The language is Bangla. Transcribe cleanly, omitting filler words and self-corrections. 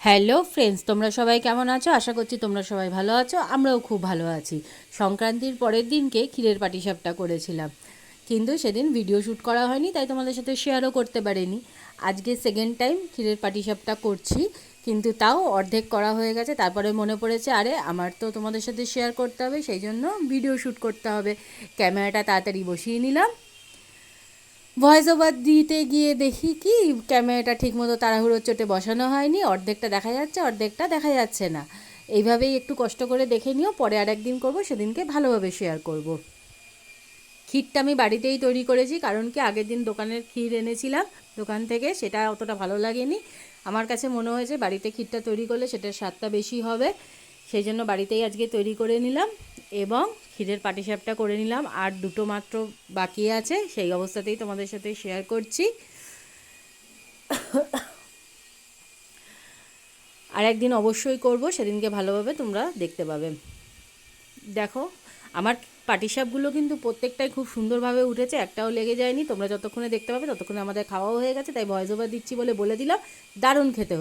হ্যালো ফ্রেন্ডস, তোমরা সবাই কেমন আছো? আশা করছি তোমরা সবাই ভালো আছো। আমরাও খুব ভালো আছি। সংক্রান্তির পরের দিনকে ক্ষীরের পাটিসাপটা করেছিলাম, কিন্তু সেদিন ভিডিও শ্যুট করা হয়নি, তাই তোমাদের সাথে শেয়ারও করতে পারিনি। আজকে সেকেন্ড টাইম ক্ষীরের পাটিসাপটা করছি, কিন্তু তাও অর্ধেক করা হয়ে গেছে। তারপরে মনে পড়েছে, আরে আমার তো তোমাদের সাথে শেয়ার করতে হবে, সেই জন্য ভিডিও শ্যুট করতে হবে। ক্যামেরাটা তাড়াতাড়ি বসিয়ে নিলাম। ভয়েস ওভার দিতে গিয়ে দেখি কি ক্যামেরাটা ঠিকমতো তাড়াহুড়োর চোটে বসানো হয়নি, অর্ধেকটা দেখা যাচ্ছে, অর্ধেকটা দেখা যাচ্ছে না। এইভাবেই একটু কষ্ট করে দেখে নিও, পরে আর একদিন করবো, সেদিনকে ভালোভাবে শেয়ার করব। ক্ষীরটা আমি বাড়িতেই তৈরি করেছি, কারণ কি আগের দিন দোকানের ক্ষীর এনেছিলাম দোকান থেকে, সেটা অতটা ভালো লাগেনি। আমার কাছে মনে হয়েছে বাড়িতে ক্ষীরটা তৈরি করলে সেটার স্বাদটা বেশি হবে, সেই জন্য বাড়িতেই আজকে তৈরি করে নিলাম এবং ক্ষীরের পাটিসাপটা করে নিলাম। আর দুটো মাত্র বাকি আছে, সেই অবস্থাতেই তোমাদের সাথে শেয়ার করছি। আর একদিন অবশ্যই করব, সেদিনকে ভালোভাবে তোমরা দেখতে পাবে। দেখো, আমার পাটিসাপগুলো কিন্তু প্রত্যেকটাই খুব সুন্দরভাবে উঠেছে, একটাও লেগে যায়নি। তোমরা যতক্ষণে দেখতে পাবে ততক্ষণে আমাদের খাওয়াও হয়ে গেছে, তাই ভয়েস ওভার দিচ্ছি বলে দিলাম। দারুণ খেতে